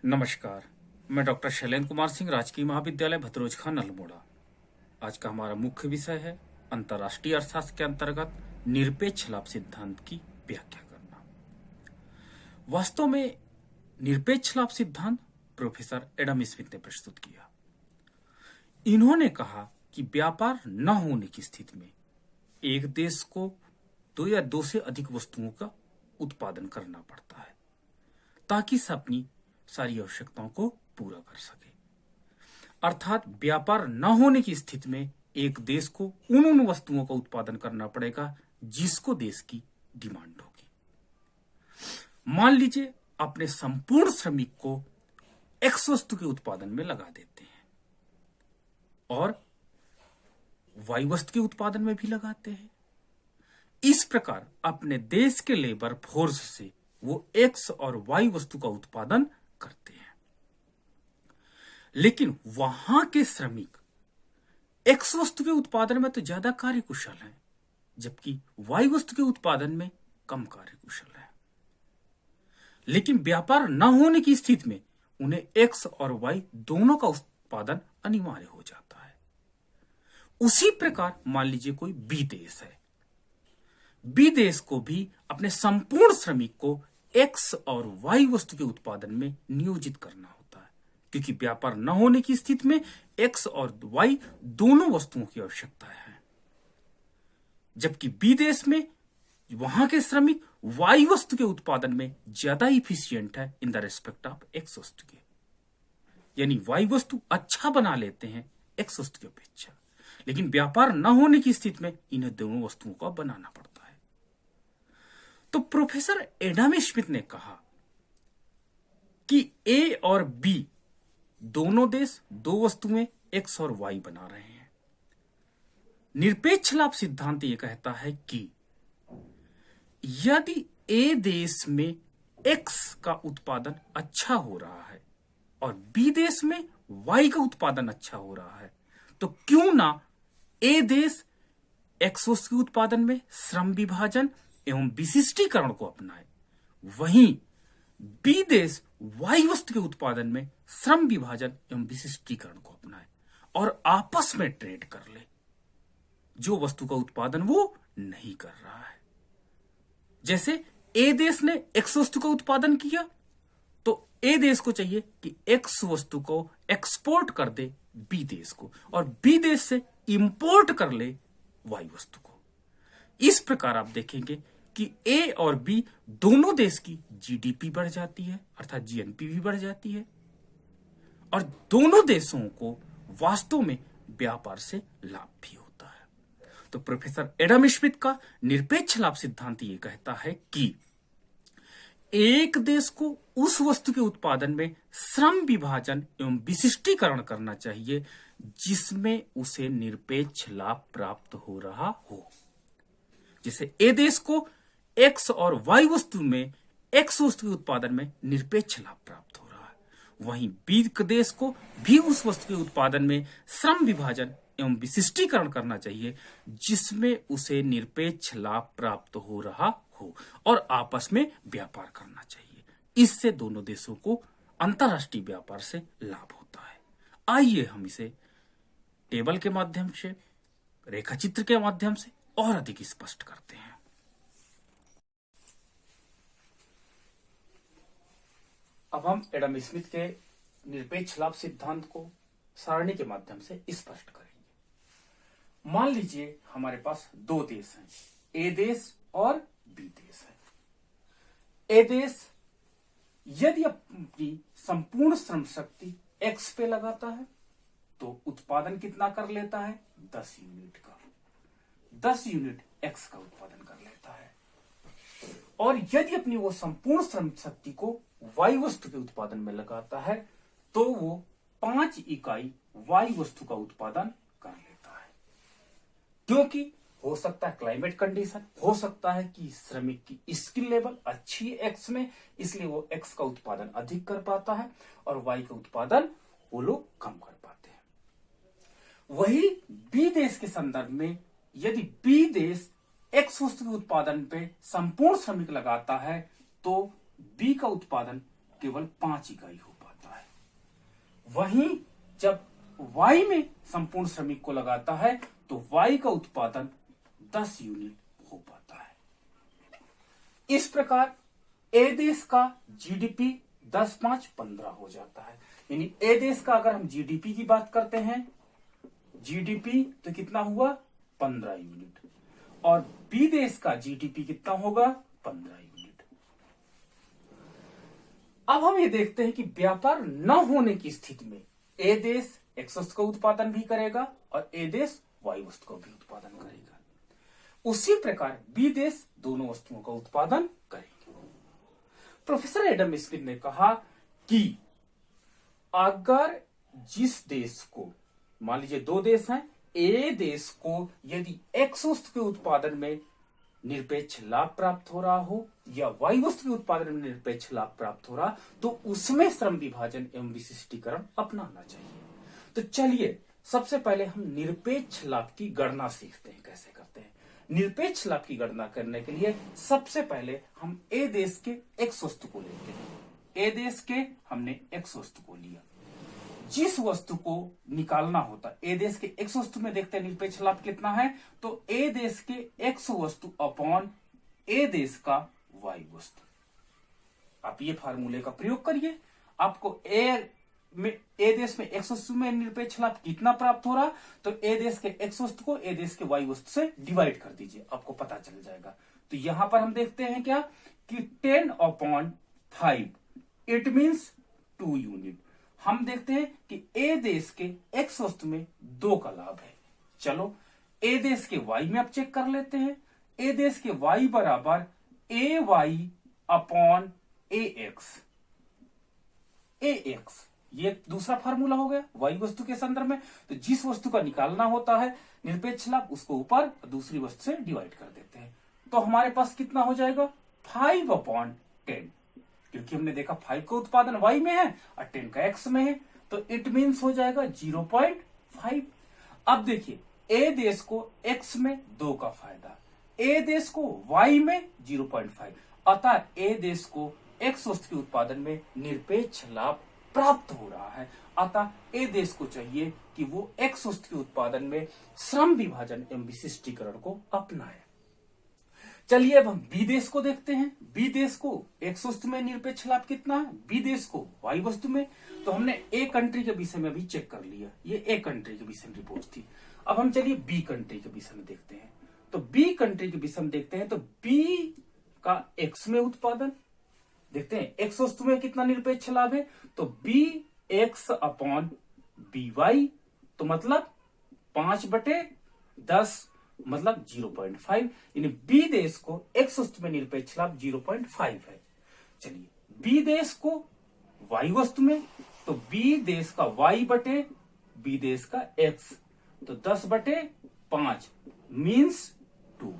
नमस्कार। मैं डॉक्टर शैलेंद्र कुमार सिंह, राजकीय महाविद्यालय भतरोज खां, अल्मोड़ा। आज का हमारा मुख्य विषय है अंतर्राष्ट्रीय अर्थशास्त्र के अंतर्गत निरपेक्ष लाभ सिद्धांत की व्याख्या करना। वास्तव में निरपेक्ष लाभ सिद्धांत प्रोफेसर एडम स्मिथ ने प्रस्तुत किया। इन्होंने कहा कि व्यापार न होने की स्थिति में एक देश को दो या दो से अधिक वस्तुओं का उत्पादन करना पड़ता है ताकि से अपनी सारी आवश्यकताओं को पूरा कर सके। अर्थात व्यापार न होने की स्थिति में एक देश को उन वस्तुओं का उत्पादन करना पड़ेगा जिसको देश की डिमांड होगी। मान लीजिए अपने संपूर्ण श्रमिक को एक्स वस्तु के उत्पादन में लगा देते हैं और वाई वस्तु के उत्पादन में भी लगाते हैं। इस प्रकार अपने देश के लेबर फोर्स से वो एक्स और वाई वस्तु का उत्पादन करते हैं, लेकिन वहां के श्रमिक एक्स वस्तु के उत्पादन में तो ज्यादा कार्यकुशल हैं, जबकि वाई वस्तु के उत्पादन में कम कार्यकुशल है। लेकिन व्यापार न होने की स्थिति में उन्हें एक्स और वाई दोनों का उत्पादन अनिवार्य हो जाता है। उसी प्रकार मान लीजिए कोई बी देश है। बी देश को भी अपने संपूर्ण श्रमिक को एक्स और वाई वस्तु के उत्पादन में नियोजित करना होता है, क्योंकि व्यापार न होने की स्थिति में एक्स और वाई दोनों वस्तुओं की आवश्यकता है, जबकि बी देश में वहां के श्रमिक वाई वस्तु के उत्पादन में ज्यादा इफिशियंट है in the respect of x वस्तु के, यानी वाई वस्तु अच्छा बना लेते हैं एक्स वस्तु की अपेक्षा। लेकिन व्यापार न होने की स्थिति में इन्हें दोनों वस्तुओं को बनाना पड़ता है। तो प्रोफेसर एडम स्मिथ ने कहा कि ए और बी दोनों देश दो वस्तुएं एक्स और वाई बना रहे हैं। निरपेक्ष लाभ सिद्धांत यह कहता है कि यदि ए देश में एक्स का उत्पादन अच्छा हो रहा है और बी देश में वाई का उत्पादन अच्छा हो रहा है, तो क्यों ना ए देश एक्स वस्तु के उत्पादन में श्रम विभाजन एवं विशिष्टीकरण को अपनाए, वहीं बी देश वाई वस्तु के उत्पादन में श्रम विभाजन एवं विशिष्टीकरण को अपनाए और आपस में ट्रेड कर ले जो वस्तु का उत्पादन वो नहीं कर रहा है। जैसे ए देश ने एक्स वस्तु का उत्पादन किया तो ए देश को चाहिए कि एक्स वस्तु को एक्सपोर्ट कर दे बी देश को और बी देश से इंपोर्ट कर ले वाई वस्तु को। इस प्रकार आप देखेंगे कि ए और बी दोनों देश की जीडीपी बढ़ जाती है, अर्थात जीएनपी भी बढ़ जाती है, और दोनों देशों को वास्तव में व्यापार से लाभ भी होता है। तो प्रोफेसर एडम स्मिथ का निरपेक्ष लाभ सिद्धांत ये कहता है कि एक देश को उस वस्तु के उत्पादन में श्रम विभाजन एवं विशिष्टीकरण करना चाहिए जिसमें उसे निरपेक्ष लाभ प्राप्त हो रहा हो। जैसे ए देश को एक्स और वाई वस्तु में एक्स वस्तु के उत्पादन में निरपेक्ष लाभ प्राप्त हो रहा है, वहीं बी देश को भी उस वस्तु के उत्पादन में श्रम विभाजन एवं विशिष्टीकरण करना चाहिए जिसमें उसे निरपेक्ष लाभ प्राप्त हो रहा हो और आपस में व्यापार करना चाहिए। इससे दोनों देशों को अंतरराष्ट्रीय व्यापार से लाभ होता है। आइए हम इसे टेबल के माध्यम से, रेखाचित्र के माध्यम से और अधिक स्पष्ट करते हैं। अब हम एडम स्मिथ के निरपेक्ष लाभ सिद्धांत को सारणी के माध्यम से स्पष्ट करेंगे। मान लीजिए हमारे पास दो देश हैं, ए देश और बी देश है। ए देश यदि अपनी संपूर्ण श्रम शक्ति एक्स पे लगाता है तो उत्पादन कितना कर लेता है? 10 यूनिट का। 10 यूनिट एक्स का उत्पादन कर लेता है। और यदि अपनी वो संपूर्ण श्रम शक्ति को वाई वस्तु के उत्पादन में लगाता है तो वो 5 इकाई वाई वस्तु का उत्पादन कर लेता है, क्योंकि हो सकता है क्लाइमेट कंडीशन, हो सकता है कि श्रमिक की स्किल लेवल अच्छी है एक्स में, इसलिए वो एक्स का उत्पादन अधिक कर पाता है और वाई का उत्पादन वो लोग कम कर पाते हैं। वही बी देश के संदर्भ में यदि बी देश एक्स वस्तु के उत्पादन पे संपूर्ण श्रमिक लगाता है तो बी का उत्पादन केवल 5 इकाई हो पाती वहीं जब वाई में संपूर्ण श्रमिक को लगाता है तो वाई का उत्पादन 10 यूनिट हो पाता है। इस प्रकार ए देश का जीडीपी 10, 5, 15 हो जाता है। यानी ए देश का अगर हम जीडीपी की बात करते हैं, जीडीपी तो कितना हुआ 15 यूनिट, और बी देश का जीडीपी कितना होगा 15 यूनिट। अब हम ये देखते हैं कि व्यापार न होने की स्थिति में ए देश एक्स वस्तु का उत्पादन भी करेगा और ए देश वाई वस्तु का भी उत्पादन करेगा। उसी प्रकार बी देश दोनों वस्तुओं का उत्पादन करेंगे। प्रोफेसर एडम स्मिथ ने कहा कि अगर जिस देश को, मान लीजिए दो देश हैं, ए देश को यदि एक्स वस्तु के उत्पादन में निरपेक्ष लाभ प्राप्त हो रहा हो या वाई वस्तु के उत्पादन में निरपेक्ष लाभ प्राप्त हो रहा, तो उसमें श्रम विभाजन एवं विशिष्टीकरण अपनाना चाहिए। तो चलिए सबसे पहले हम निरपेक्ष लाभ की गणना सीखते हैं, कैसे करते हैं। निरपेक्ष लाभ की गणना करने के लिए सबसे पहले हम ए देश के एक्स वस्तु को लेते हैं। ए देश के हमने एक्स वस्तु को लिया, जिस वस्तु को निकालना होता है ए देश के एक्स वस्तु में देखते हैं निरपेक्ष लाभ कितना है, तो ए देश के एक्स वस्तु अपॉन ए देश का वाई वस्तु। आप ये फार्मूले का प्रयोग करिए, आपको ए देश में एक्स वस्तु में निरपेक्ष लाभ कितना प्राप्त हो रहा, तो ए देश के एक्स वस्तु को ए देश के वाई वस्तु से डिवाइड कर दीजिए, आपको पता चल जाएगा। तो यहां पर हम देखते हैं क्या कि 10/5 इट मीन्स 2 यूनिट। हम देखते हैं कि ए देश के एक्स वस्तु में 2 का लाभ है। चलो ए देश के वाई में अब चेक कर लेते हैं। ए देश के वाई बराबर ए वाई अपॉन ए एक्स। ए एक्स ये दूसरा फार्मूला हो गया वाई वस्तु के संदर्भ में। तो जिस वस्तु का निकालना होता है निरपेक्ष लाभ, उसको ऊपर दूसरी वस्तु से डिवाइड कर देते हैं। तो हमारे पास कितना हो जाएगा 5/10, क्योंकि हमने देखा 5 का उत्पादन वाई में है और 10 का एक्स में है, तो इट मीन्स हो जाएगा 0.5। अब देखिए ए देश को एक्स में 2 का फायदा, ए देश को वाई में 0.5, अतः ए देश को एक्स वस्तु के उत्पादन में निरपेक्ष लाभ प्राप्त हो रहा है। अतः ए देश को चाहिए कि वो एक्स वस्तु के उत्पादन में श्रम विभाजन एवं विशिष्टीकरण को अपनाए। चलिए अब हम बी देश को देखते हैं। बी देश को एक्स वस्तु में निरपेक्ष लाभ कितना है, बी देश को वाई वस्तु में। तो हमने ए कंट्री के विषय में भी चेक कर लिया, ये ए कंट्री के विषय में रिपोर्ट थी। अब हम चलिए बी कंट्री के विषय में देखते हैं। तो बी कंट्री के विषय में देखते हैं, तो बी का एक्स में उत्पादन देखते हैं, एक्स वस्तु में कितना निरपेक्ष लाभ है, तो b x upon b y, तो मतलब 5/10 मतलब 0.5, यानी बी देश को एक्स वस्तु में निरपेक्ष लाभ 0.5 है। चलिए बी देश को वाई वस्तु में, तो बी देश का वाई बटे बी देश का एक्स, तो 10/5 मीन्स 2,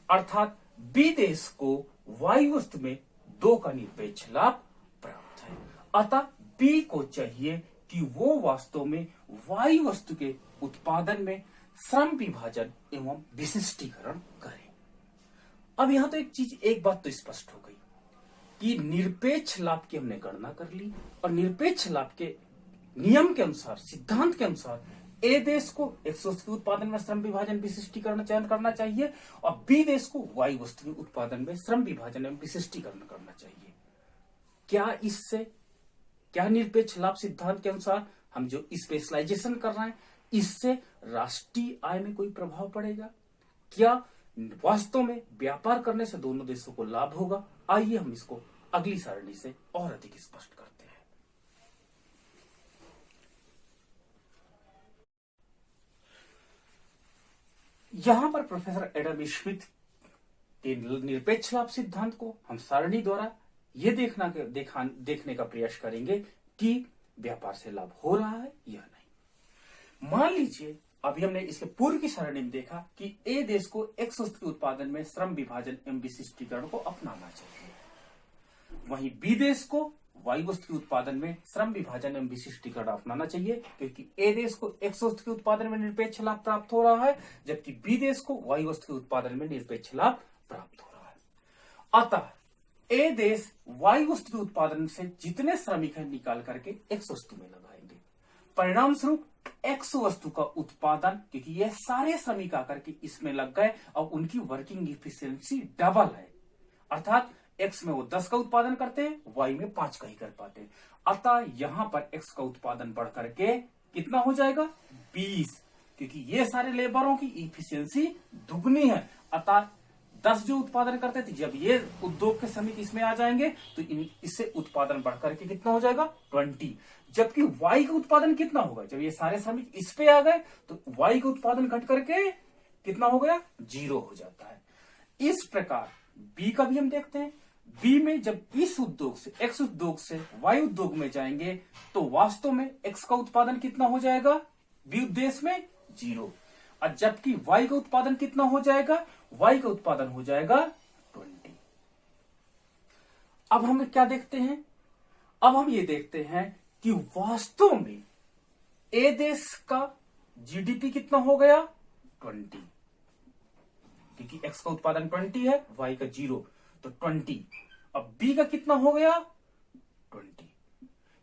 अर्थात बी देश को वाई वस्तु में 2 का निरपेक्ष लाभ प्राप्त है। अतः बी को चाहिए कि वो वास्तव में वाई वस्तु के उत्पादन में श्रम विभाजन एवं विशिष्टीकरण करें। अब यहां तो एक बात तो स्पष्ट हो गई कि निरपेक्ष लाभ की हमने गणना कर ली, और निरपेक्ष लाभ के नियम के अनुसार, सिद्धांत के अनुसार ए देश को एक्स वस्तु के उत्पादन में श्रम विभाजन विशिष्टीकरण चयन करना चाहिए और बी देश को वाई वस्तु के उत्पादन में श्रम विभाजन एवं विशिष्टीकरण करना चाहिए। क्या निरपेक्ष लाभ सिद्धांत के अनुसार हम जो स्पेशलाइजेशन कर रहे हैं, इससे राष्ट्रीय आय में कोई प्रभाव पड़ेगा? क्या वास्तव में व्यापार करने से दोनों देशों को लाभ होगा? आइए हम इसको अगली सारणी से और अधिक स्पष्ट करते हैं। यहां पर प्रोफेसर एडम स्मिथ के निरपेक्ष लाभ सिद्धांत को हम सारणी द्वारा ये देखने का प्रयास करेंगे कि व्यापार से लाभ हो रहा है या नहीं। मान लीजिए अभी हमने इसके पूर्व की सारणी में देखा कि ए देश को एक्स वस्तु के उत्पादन में श्रम विभाजन एवं विशिष्टीकरण को अपनाना चाहिए, वहीं बी देश को वाई वस्तु के उत्पादन में श्रम विभाजन एवं विशिष्टीकरण अपनाना चाहिए, क्योंकि ए देश को एक्स वस्तु के उत्पादन में निरपेक्ष लाभ प्राप्त हो रहा है, जबकि बी देश को वाई वस्तु के उत्पादन में निरपेक्ष लाभ प्राप्त हो रहा है। अतः ए देश वाई वस्तु के उत्पादन से जितने श्रमिक है निकाल करके एक्स वस्तु में लगाएंगे। परिणाम स्वरूप एक्स वस्तु का उत्पादन, क्योंकि ये सारे श्रमिक आकर के इसमें लग गए और उनकी वर्किंग इफिशियंसी डबल है, अर्थात एक्स में वो 10 का उत्पादन करते हैं, वाई में 5 का ही कर पाते हैं। अतः यहां पर एक्स का उत्पादन बढ़ करके कितना हो जाएगा 20, क्योंकि ये सारे लेबरों की इफिशियंसी दुगनी है। अतः 10 जो उत्पादन करते थे, जब ये उद्योग के श्रमिक इसमें आ जाएंगे तो इससे उत्पादन बढ़ करके कितना हो जाएगा 20। जबकि वाई का उत्पादन कितना होगा, जब ये सारे श्रमिक इस पे आ गए तो वाई का उत्पादन घट करके कितना हो गया 0 हो जाता है। इस प्रकार बी का भी हम देखते हैं। बी में जब इस उद्योग से एक्स उद्योग से वाई उद्योग में जाएंगे तो वास्तव में एक्स का उत्पादन कितना हो जाएगा बी उद्देश्य में 0, और जबकि वाई का उत्पादन कितना हो जाएगा, वाई का उत्पादन हो जाएगा 20। अब हम क्या देखते हैं, अब हम ये देखते हैं कि वास्तव में ए देश का जीडीपी कितना हो गया 20, क्योंकि एक्स का उत्पादन 20 है, वाई का 0, तो 20। अब बी का कितना हो गया 20,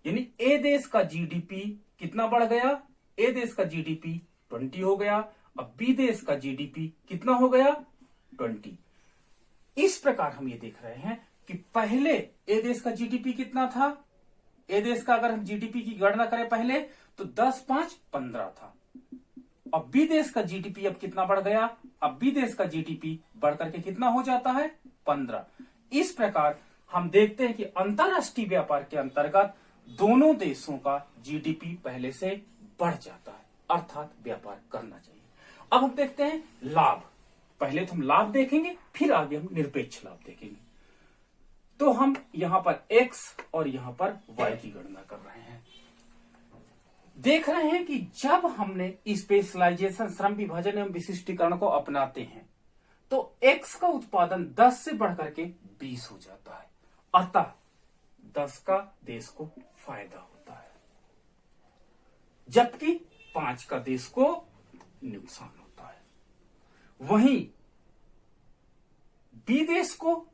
यानी ए देश का जीडीपी कितना बढ़ गया, ए देश का जीडीपी 20 हो गया। अब बी देश का जीडीपी कितना हो गया 20। इस प्रकार हम ये देख रहे हैं कि पहले ए देश का जीडीपी कितना था, ए देश का अगर हम जीडीपी की गणना करें पहले तो 10, 5, 15 था। अब बी देश का जीडीपी अब कितना बढ़ गया, अब बी देश का जीडीपी बढ़ करके कितना हो जाता है 15। इस प्रकार हम देखते हैं कि अंतरराष्ट्रीय व्यापार के अंतर्गत दोनों देशों का जीडीपी पहले से बढ़ जाता है, अर्थात व्यापार करना चाहिए। अब हम देखते हैं लाभ। पहले तो हम लाभ देखेंगे, फिर आगे हम निरपेक्ष लाभ देखेंगे। तो हम यहां पर x और यहां पर y की गणना कर रहे हैं। देख रहे हैं कि जब हमने स्पेशलाइजेशन, श्रम विभाजन एवं विशिष्टीकरण को अपनाते हैं तो x का उत्पादन 10 से बढ़कर के 20 हो जाता है, अतः 10 का देश को फायदा होता है, जबकि 5 का देश को नुकसान होता है। वहीं बी देश को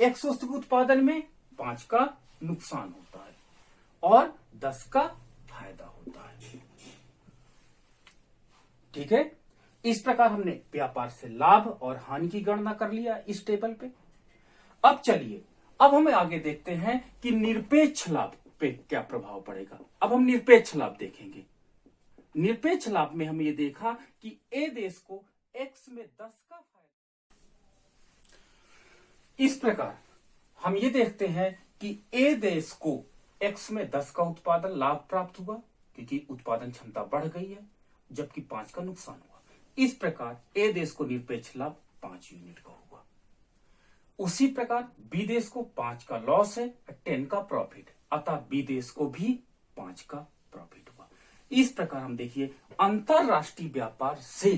एक्स वस्तु के उत्पादन में 5 का नुकसान होता है और 10 का फायदा होता है। ठीक है, इस प्रकार हमने व्यापार से लाभ और हानि की गणना कर लिया इस टेबल पे। अब चलिए, अब हमें आगे देखते हैं कि निरपेक्ष लाभ पे क्या प्रभाव पड़ेगा। अब हम निरपेक्ष लाभ देखेंगे। निरपेक्ष लाभ में हम ये देखा कि ए देश को एक्स में 10 का फायदा। इस प्रकार हम ये देखते हैं कि ए देश को एक्स में 10 का उत्पादन लाभ प्राप्त हुआ, क्योंकि उत्पादन क्षमता बढ़ गई है, जबकि 5 का नुकसान हुआ। इस प्रकार ए देश को निरपेक्ष लाभ 5 यूनिट का हुआ। उसी प्रकार बी देश को 5 का लॉस है, 10 का प्रॉफिट, अतः बी देश को भी 5 का प्रॉफिट हुआ। इस प्रकार हम देखिए अंतरराष्ट्रीय व्यापार से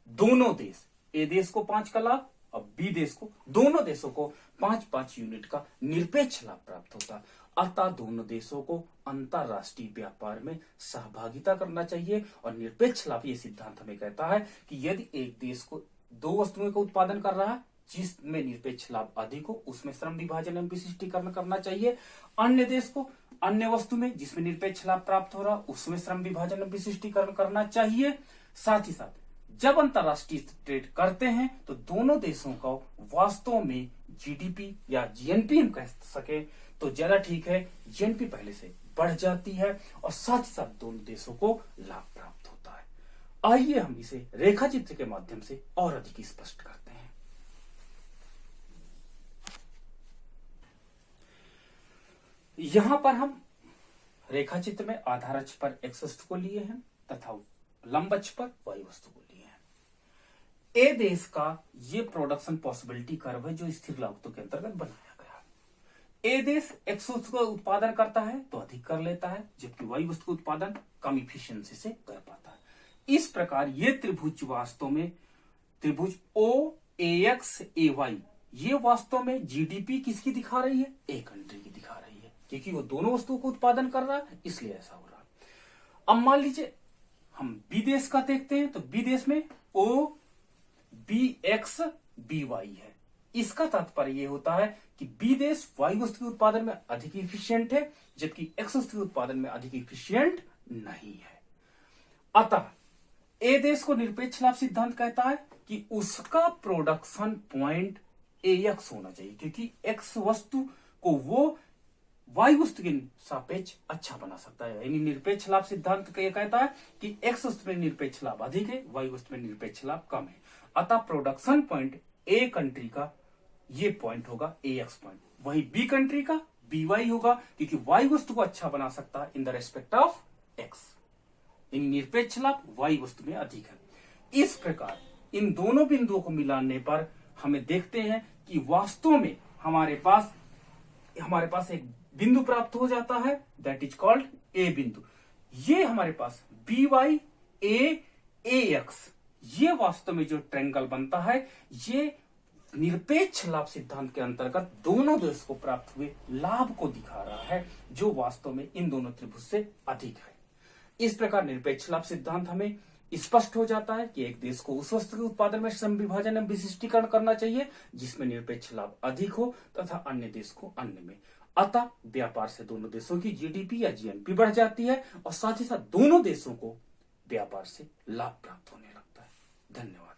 दोनों देश, ए देश को 5 का लाभ और बी देश को, दोनों देशों को 5-5 यूनिट का निरपेक्ष लाभ प्राप्त होता। अतः दोनों देशों को अंतरराष्ट्रीय व्यापार में सहभागिता करना चाहिए। और निरपेक्ष लाभ ये सिद्धांत हमें कहता है कि यदि एक देश को 2 वस्तुओं का उत्पादन कर रहा है जिसमें निरपेक्ष लाभ अधिक हो, उसमें श्रम विभाजन एवं विशिष्टीकरण करना चाहिए। अन्य देश को अन्य वस्तु में जिसमें निरपेक्ष लाभ प्राप्त हो रहा उसमें श्रम विभाजन एवं विशिष्टीकरण करना चाहिए। साथ ही साथ जब अंतरराष्ट्रीय ट्रेड करते हैं तो दोनों देशों का वास्तव में जीडीपी या जीएनपी हम कह सके तो ज्यादा ठीक है, जीएनपी पहले से बढ़ जाती है और साथ ही साथ दोनों देशों को लाभ प्राप्त होता है। आइए हम इसे रेखा चित्र के माध्यम से और अधिक स्पष्ट करते हैं। यहां पर हम रेखा चित्र में आधार अक्ष पर एक्स वस्तु को लिए हैं तथा लंब अक्ष पर वाई वस्तु को लिए हैं। ए देश का ये प्रोडक्शन पॉसिबिलिटी कर्व है जो स्थिर लागतों के अंतर्गत बनाया गया। ए देश एक्स वस्तु का उत्पादन करता है तो अधिक कर लेता है, जबकि वाई वस्तु का उत्पादन कम इफिशियंसी से कर पाता है। इस प्रकार ये त्रिभुज वास्तव में त्रिभुज ओ ए एक्स ए वाई ये वास्तव में जीडीपी किसकी दिखा रही है, ए कंट्री की दिखा रही है, क्योंकि वो दोनों वस्तुओं को उत्पादन कर रहा है, इसलिए ऐसा हो रहा है। अब मान लीजिए हम बी देश का देखते हैं तो बी देश में o b x b y है, इसका तात्पर्य यह होता है कि बी देश वाई वस्तु के उत्पादन में अधिक इफिशियंट है, जबकि एक्स वस्तु के उत्पादन में अधिक इफिशियंट नहीं है। अतः ए देश को निरपेक्ष लाभ सिद्धांत कहता है कि उसका प्रोडक्शन पॉइंट ए एक्स होना चाहिए, क्योंकि एक्स वस्तु को वो वाई वस्तु के सापेक्ष अच्छा बना सकता है। यानी निरपेक्ष लाभ सिद्धांत यह कहता है कि एक्स वस्तु में निरपेक्ष लाभ अधिक है, वाई वस्तु में निरपेक्ष लाभ कम है। अतः प्रोडक्शन पॉइंट ए कंट्री का ये पॉइंट होगा ए एक्स पॉइंट, वही बी कंट्री का बी वाई होगा, क्योंकि वाई वस्तु को अच्छा बना सकता है in the respect of X. इन निरपेक्ष लाभ वाई वस्तु में अधिक है। इस प्रकार इन दोनों बिंदुओं को मिलाने पर हमें देखते हैं कि वास्तव में हमारे पास एक बिंदु प्राप्त हो जाता है, दैट इज कॉल्ड ए बिंदु। ये हमारे पास बी वाई ए एक्स, ये वास्तव में जो ट्रायंगल बनता है, ये निरपेक्ष लाभ सिद्धांत के अंतर्गत दोनों देश को प्राप्त हुए लाभ को दिखा रहा है, जो वास्तव में इन दोनों त्रिभुज से अधिक है। इस प्रकार निरपेक्ष लाभ सिद्धांत हमें स्पष्ट हो जाता है कि एक देश को उस वस्तु के उत्पादन में श्रम विभाजन एवं विशिष्टीकरण करना चाहिए जिसमें निरपेक्ष लाभ अधिक हो, तथा अन्य देश को अन्य में। अतः व्यापार से दोनों देशों की जीडीपी या जीएनपी बढ़ जाती है और साथ ही साथ दोनों देशों को व्यापार से लाभ प्राप्त होने लगता है। धन्यवाद।